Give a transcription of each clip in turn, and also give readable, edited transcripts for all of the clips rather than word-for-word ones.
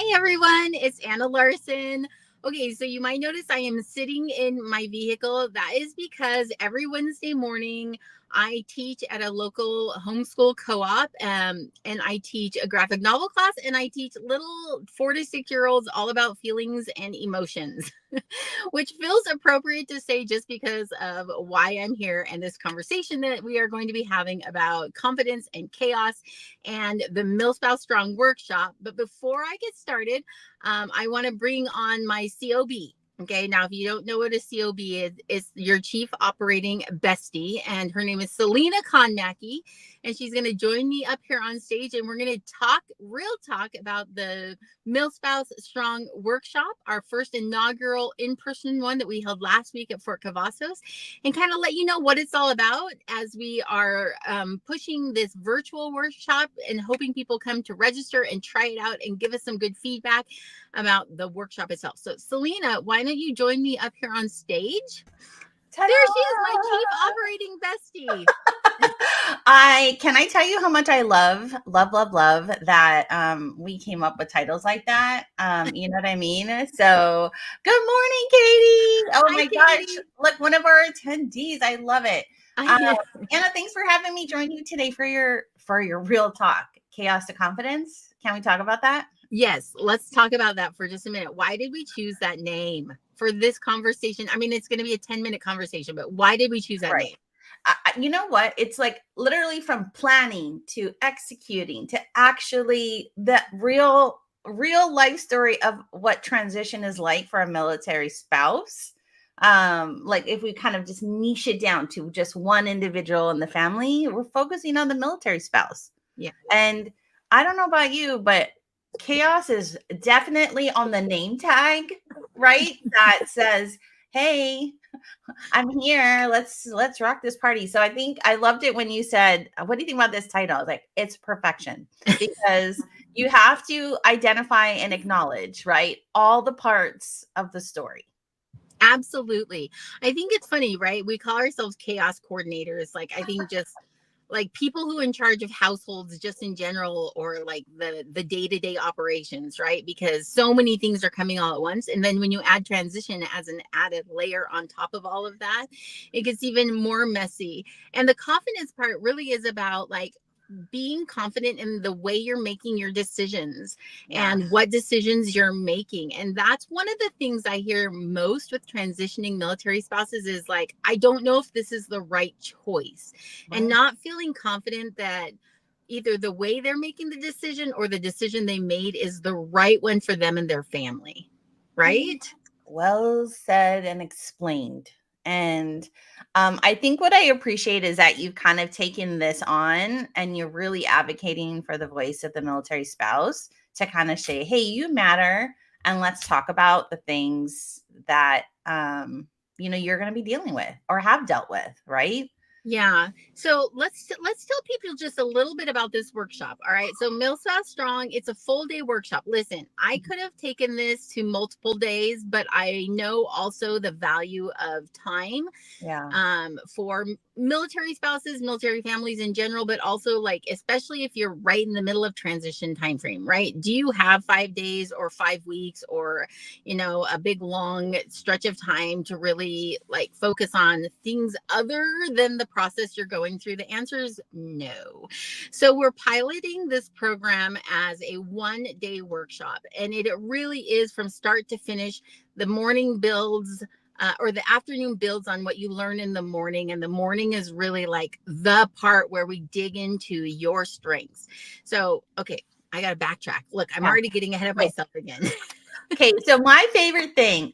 Hi, everyone. It's Anna Larson. Okay, so you might notice I am sitting in my vehicle. That is because every Wednesday morning I teach at a local homeschool co op, and I teach a graphic novel class, and I teach little 4 to 6 year olds all about feelings and emotions, which feels appropriate to say just because of why I'm here and this conversation that we are going to be having about confidence and chaos and the MilSpouse Strong Workshop. But before I get started, I want to bring on my COB. Okay, now if you don't know what a COB is, it's your chief operating bestie, and her name is Selena Konmacki, and she's going to join me up here on stage, and we're going to talk real talk about the MilSpouse Strong Workshop, our first inaugural in-person one that we held last week at Fort Cavazos, and kind of let you know what it's all about as we are pushing this virtual workshop and hoping people come to register and try it out and give us some good feedback about the workshop itself. So Selena, why don't you join me up here on stage? Ta-da! There she is, my chief operating bestie. I tell you how much I love that we came up with titles like that. You know what I mean? So good morning, Katie. Oh Hi, my gosh. Katie. Look, one of our attendees. I love it. I know. Anna, thanks for having me join you today for your real talk. Chaos to confidence. Can we talk about that? Yes, let's talk about that for just a minute. Why did we choose that name for this conversation? I mean, it's going to be a 10-minute conversation, but why did we choose that name? You know what? It's like literally from planning to executing to actually the real life story of what transition is like for a military spouse. Like if we kind of just niche it down to just one individual in the family, we're focusing on the military spouse. Yeah. And I don't know about you, but chaos is definitely on the name tag, right? That says, hey, I'm here. Let's rock this party. So I think I loved it when you said, "What do you think about this title?" I was like, "It's perfection," because you have to identify and acknowledge, right, all the parts of the story. Absolutely. I think it's funny, right? We call ourselves chaos coordinators. Like, I think just like people who are in charge of households just in general, or like the day-to-day operations, right? Because so many things are coming all at once, and then when you add transition as an added layer on top of all of that, it gets even more messy. And the confidence part really is about like being confident in the way you're making your decisions and what decisions you're making. And that's one of the things I hear most with transitioning military spouses is like, I don't know if this is the right choice, and not feeling confident that either the way they're making the decision or the decision they made is the right one for them and their family. Right? Well said and explained. And I think what I appreciate is that you've kind of taken this on and you're really advocating for the voice of the military spouse to kind of say, hey, you matter. And let's talk about the things that, you're going to be dealing with or have dealt with, right? Yeah. So let's tell people just a little bit about this workshop. All right. So MilSpouse Strong, it's a full day workshop. Listen, I could have taken this to multiple days, but I know also the value of time for military spouses, military families in general, but also like especially if you're right in the middle of transition time frame, right? Do you have 5 days or 5 weeks or a big long stretch of time to really like focus on things other than the process you're going through? The answer is no. So we're piloting this program as a 1-day workshop, and it really is from start to finish. The morning builds or the afternoon builds on what you learn in the morning. And the morning is really like the part where we dig into your strengths. So, okay, I got to backtrack. Look, I'm already getting ahead of myself again. Okay, so my favorite thing,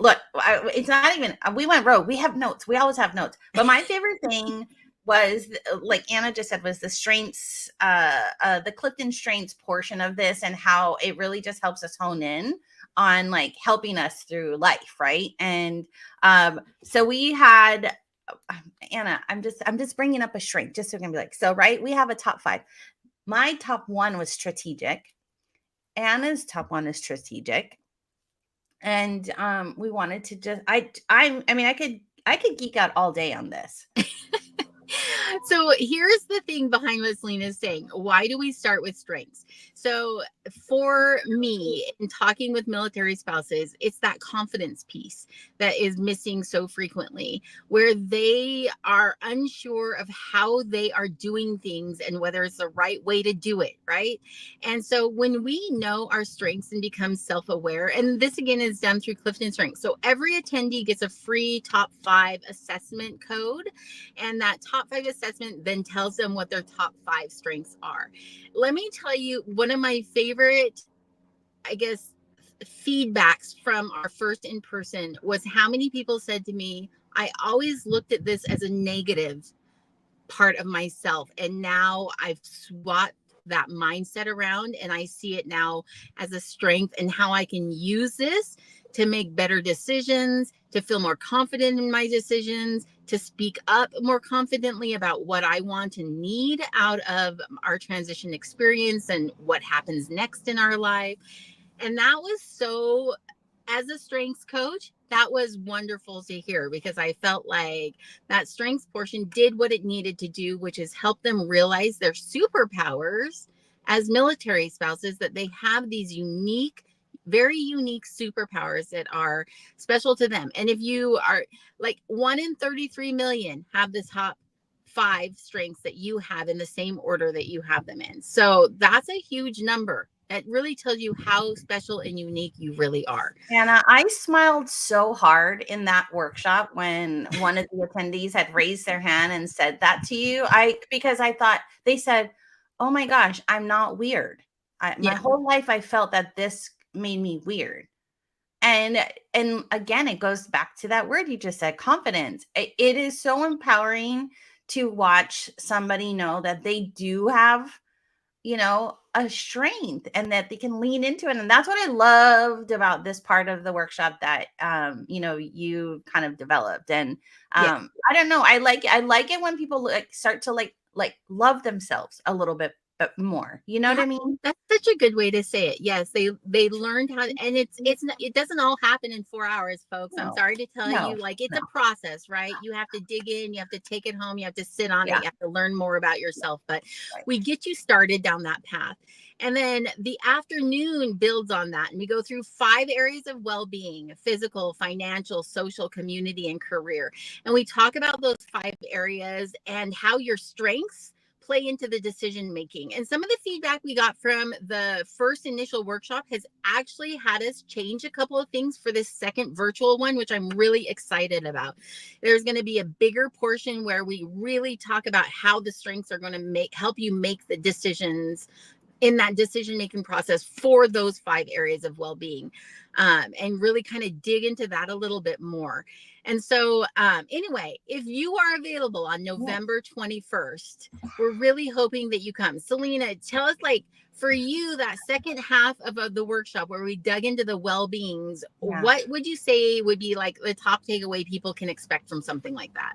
look, it's not even, we went rogue. We have notes. We always have notes. But my favorite thing was, like Anna just said, was the strengths, the Clifton strengths portion of this, and how it really just helps us hone in on like helping us through life, right? And so we had, Anna, I'm just bringing up a strength just so we can be like, so right, we have a top 5. My top 1 was strategic. Anna's top 1 is strategic. And we wanted to just I could geek out all day on this. So here's the thing behind what Selena is saying. Why do we start with strengths? So for me, in talking with military spouses, it's that confidence piece that is missing so frequently, where they are unsure of how they are doing things and whether it's the right way to do it, right? And so when we know our strengths and become self-aware, and this again is done through Clifton Strengths. So every attendee gets a free top 5 assessment code, and that top 5 assessment then tells them what their top 5 strengths are. Let me tell you, one of my favorite, I guess, feedbacks from our first in person was how many people said to me, I always looked at this as a negative part of myself. And now I've swapped that mindset around and I see it now as a strength and how I can use this to make better decisions, to feel more confident in my decisions, to speak up more confidently about what I want and need out of our transition experience and what happens next in our life. And that was so, as a strengths coach, that was wonderful to hear because I felt like that strengths portion did what it needed to do, which is help them realize their superpowers as military spouses, that they have these unique, very unique superpowers that are special to them. And if you are like 1 in 33 million have the top 5 strengths that you have in the same order that you have them in. So that's a huge number. That really tells you how special and unique you really are. Anna, I smiled so hard in that workshop when one of the attendees had raised their hand and said that to you. Because I thought they said, "Oh my gosh, I'm not weird. My Yeah. whole life I felt that this made me weird." And again, it goes back to that word you just said, confidence. It is so empowering to watch somebody know that they do have, a strength and that they can lean into it. And that's what I loved about this part of the workshop that, you kind of developed. And Yeah. I don't know. I like it when people start to like love themselves a little bit more. You know what Yeah, I mean? that's such a good way to say it. Yes, they learned how, and it's not, it doesn't all happen in 4 hours, folks. I'm No, sorry to tell no, you, like it's no. a process, right? You have to dig in, you have to take it home, you have to sit on it, Yeah. you have to learn more about yourself. But Right. we get you started down that path. And then the afternoon builds on that. And we go through 5 areas of well-being: physical, financial, social, community, and career. And we talk about those 5 areas and how your strengths play into the decision making. And some of the feedback we got from the first initial workshop has actually had us change a couple of things for this second virtual one, which I'm really excited about. There's going to be a bigger portion where we really talk about how the strengths are going to help you make the decisions in that decision making process for those 5 areas of well-being, and really kind of dig into that a little bit more. And so anyway, if you are available on Yeah. November 21st, we're really hoping that you come. Selena, tell us, like, for you, that second half of the workshop where we dug into the well-beings, Yeah. what would you say would be like the top takeaway people can expect from something like that?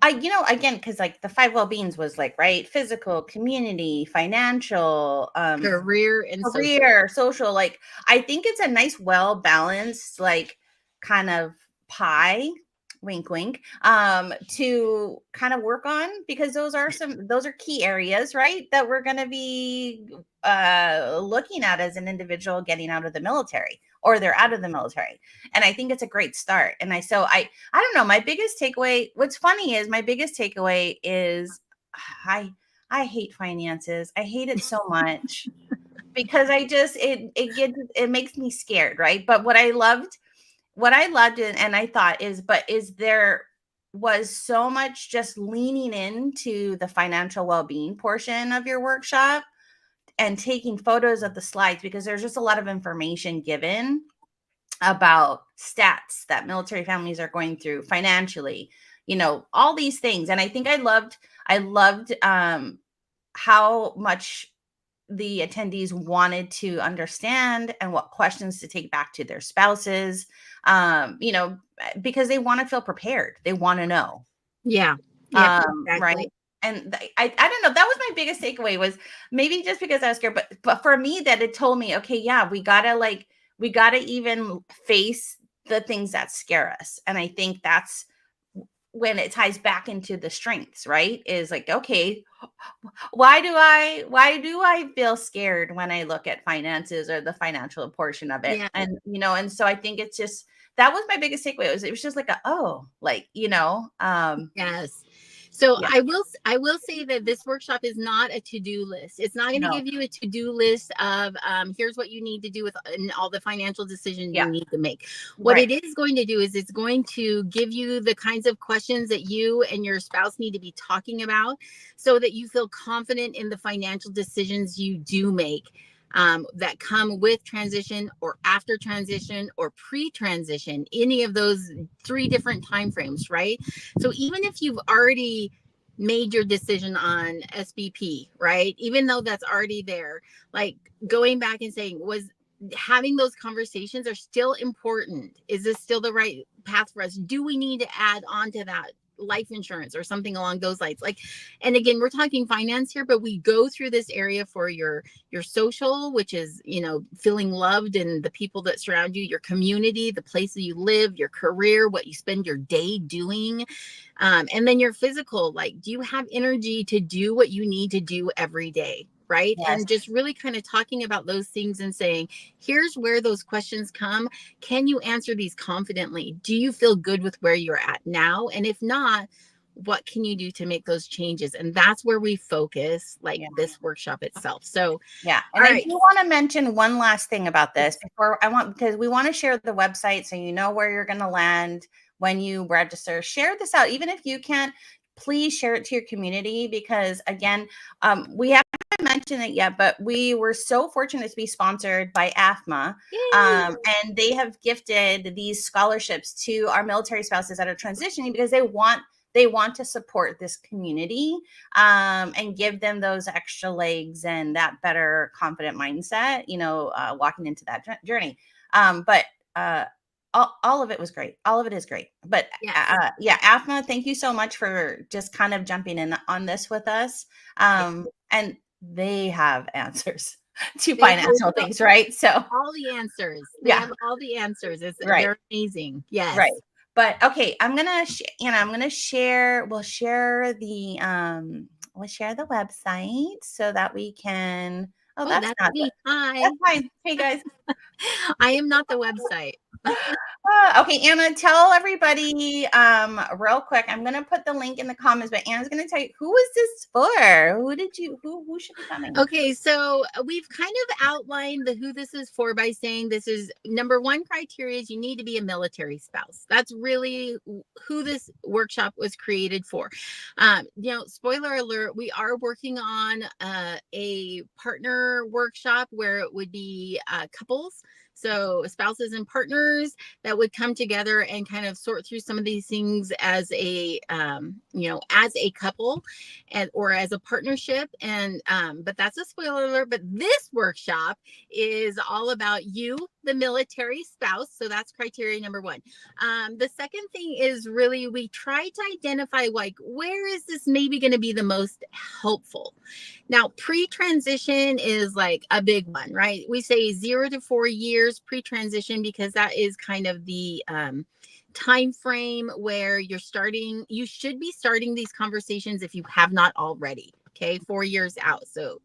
Again, because like the 5 well-beings was like, right, physical, community, financial, Career and social. career, social. Like, I think it's a nice, well balanced, like kind of pie, wink, wink, to kind of work on, because those are key areas, right, that we're going to be looking at as an individual getting out of the military, or they're out of the military. And I think it's a great start. And I don't know, my biggest takeaway, what's funny is my biggest takeaway is I hate finances. I hate it so much because it makes me scared, right? But what I loved and I thought is there was so much just leaning into the financial well-being portion of your workshop and taking photos of the slides, because there's just a lot of information given about stats that military families are going through financially, all these things. And I think I loved how much the attendees wanted to understand and what questions to take back to their spouses, because they want to feel prepared. They want to know. Yeah. Yep, Right. exactly. And I don't know. That was my biggest takeaway, was maybe just because I was scared, but for me, that it told me, okay, yeah, we gotta even face the things that scare us. And I think when it ties back into the strengths, right? Is like, okay, why do I feel scared when I look at finances or the financial portion of it? Yeah. And and so I think it's just that was my biggest takeaway. It was just like like, Yes. So yeah, I will say that this workshop is not a to-do list. It's not going to no, give you a to-do list of here's what you need to do with and all the financial decisions yeah, you need to make. What right, it is going to do is it's going to give you the kinds of questions that you and your spouse need to be talking about so that you feel confident in the financial decisions you do make. That come with transition or after transition or pre-transition, any of those three different time frames, right? So even if you've already made your decision on SBP, right? Even though that's already there, like going back and saying, was having those conversations are still important? Is this still the right path for us? Do we need to add on to that life insurance or something along those lines? Like, and again, we're talking finance here, but we go through this area for your social, which is, feeling loved and the people that surround you, your community, the place that you live, your career, what you spend your day doing. And then your physical, like, do you have energy to do what you need to do every day? Right. yes, And just really kind of talking about those things and saying, here's where those questions come. Can you answer these confidently? Do you feel good with where you're at now? And if not, what can you do to make those changes? And that's where we focus, like yeah. this workshop itself. So, Yeah, all and I do right. want to mention one last thing about this before because we want to share the website so you know where you're going to land when you register. Share this out, even if you can't. Please share it to your community because, again, we haven't mentioned it yet, but we were so fortunate to be sponsored by AFMA, Yay. and they have gifted these scholarships to our military spouses that are transitioning because they want to support this community, and give them those extra legs and that better confident mindset, walking into that journey. But all of it was great. All of it is great. But Yes. yeah, AFMA, thank you so much for just kind of jumping in on this with us. Yeah. And they have answers to They have financial things, right? So all the answers. They yeah, have all the answers. right. They're amazing. Right. Yes. But okay, I'm gonna share. We'll share the website so that we can. Oh, Oh, that's that's not the. me. Hi. That's fine. Hey guys. I am not the website. Okay, Anna, tell everybody real quick. I'm gonna put the link in the comments, but Anna's gonna tell you who is this for? Who should be coming? Okay, so we've kind of outlined the who this is for by saying this is number one criteria is you need to be a military spouse. That's really who this workshop was created for. Spoiler alert, we are working on a partner workshop where it would be couples. So spouses and partners that would come together and kind of sort through some of these things as as a couple and or as a partnership. And but that's a spoiler alert. But this workshop is all about you, the military spouse. So that's criteria number one. The second thing is really we try to identify like where is this maybe going to be the most helpful. Now, pre-transition is like a big one, right? We say 0 to 4 years pre-transition because that is kind of the time frame where you should be starting these conversations if you have not already. Okay, 4 years out. So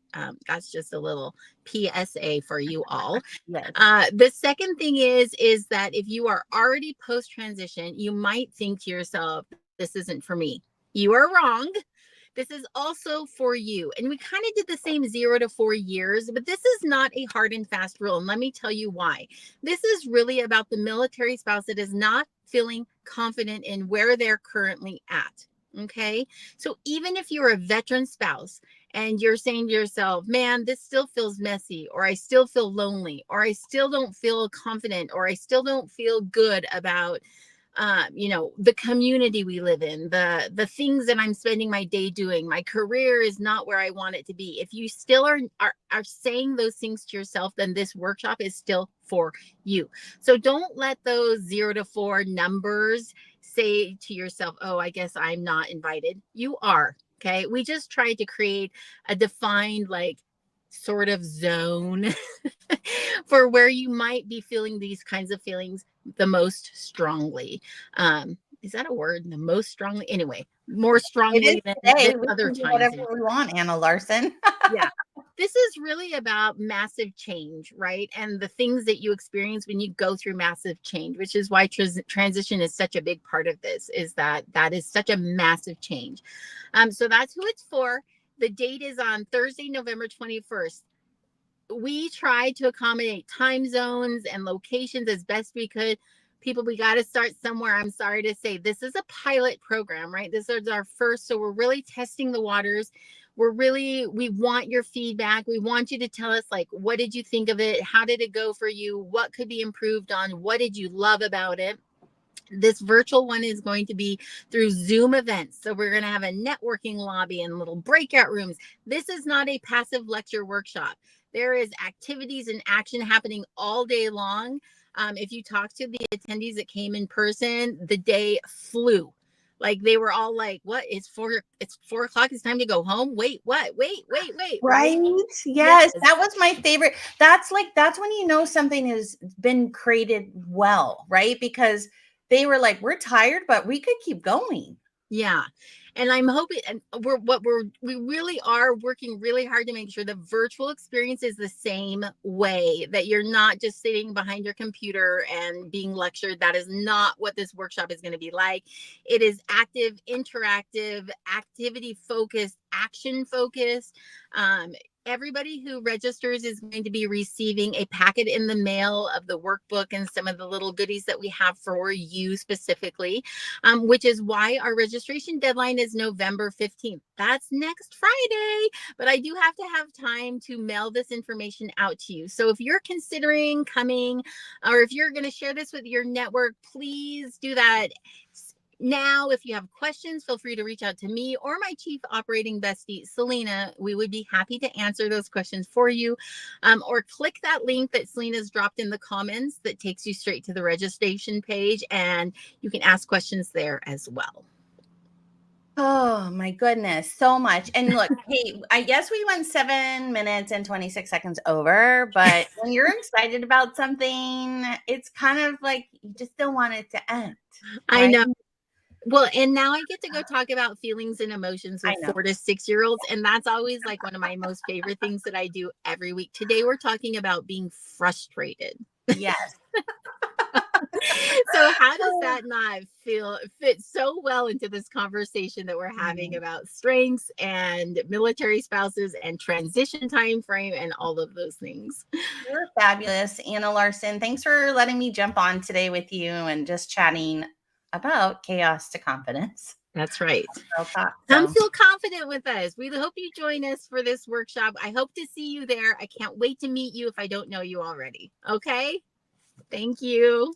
that's just a little PSA for you all. Yes. The second thing is that if you are already post transition, you might think to yourself, "This isn't for me." You are wrong. This is also for you. And we kind of did the same 0 to 4 years, but this is not a hard and fast rule. And let me tell you why. This is really about the military spouse that is not feeling confident in where they're currently at. Okay. So even if you're a veteran spouse and you're saying to yourself, man, this still feels messy, or I still feel lonely, or I still don't feel confident, or I still don't feel good about the community we live in, the things that I'm spending my day doing, my career is not where I want it to be. If you still are saying those things to yourself, then this workshop is still for you. So don't let those 0 to 4 numbers say to yourself, oh, I guess I'm not invited. You are. Okay. We just tried to create a defined, like, sort of zone for where you might be feeling these kinds of feelings the most strongly. is that a word? The most strongly, anyway, more It is strongly than today. We other can do times whatever in. we want, Anna Larson. Yeah. This is really about massive change, right? And the things that you experience when you go through massive change, which is why transition is such a big part of this, is that is such a massive change. So that's who it's for. The date is on Thursday, November 21st. We tried to accommodate time zones and locations as best we could. People, we got to start somewhere. I'm sorry to say, this is a pilot program, right? This is our first. So we're really testing the waters. We want your feedback. We want you to tell us, like, what did you think of it? How did it go for you? What could be improved on? What did you love about it? This virtual one is going to be through Zoom events. So we're going to have a networking lobby and little breakout rooms. This is not a passive lecture workshop. There is activities and action happening all day long. If you talk to the attendees that came in person, the day flew. Like, they were all like, what? It's 4 o'clock. It's time to go home. Wait, what? Wait. Right? Yes. Yes, that was my favorite. That's when you know something has been created well, right? Because they were like, we're tired, but we could keep going. Yeah. And I'm hoping, and we really are working really hard to make sure the virtual experience is the same way, that you're not just sitting behind your computer and being lectured. That is not what this workshop is going to be like. It is active, interactive, activity focused, action focused. Everybody who registers is going to be receiving a packet in the mail of the workbook and some of the little goodies that we have for you specifically, which is why our registration deadline is November 15th. That's next Friday, but I do have to have time to mail this information out to you. So if you're considering coming, or if you're going to share this with your network, please do that now. If you have questions, feel free to reach out to me or my chief operating bestie, Selena. We would be happy to answer those questions for you. Or click that link that Selena's dropped in the comments that takes you straight to the registration page, and you can ask questions there as well. Oh my goodness, so much. And look, hey, I guess we went 7 minutes and 26 seconds over, but when you're excited about something, it's kind of like you just don't want it to end. I Right? know. Well, and now I get to go talk about feelings and emotions I with know. 4 to 6-year-olds. And that's always like one of my most favorite things that I do every week. Today, we're talking about being frustrated. Yes. So how does that not fit so well into this conversation that we're having about strengths and military spouses and transition time frame and all of those things? You're fabulous, Anna Larson. Thanks for letting me jump on today with you and just chatting about chaos to confidence. That's right. Come So. feel confident with us. We hope you join us for this workshop. I hope to see you there. I can't wait to meet you if I don't know you already. Okay? Thank you.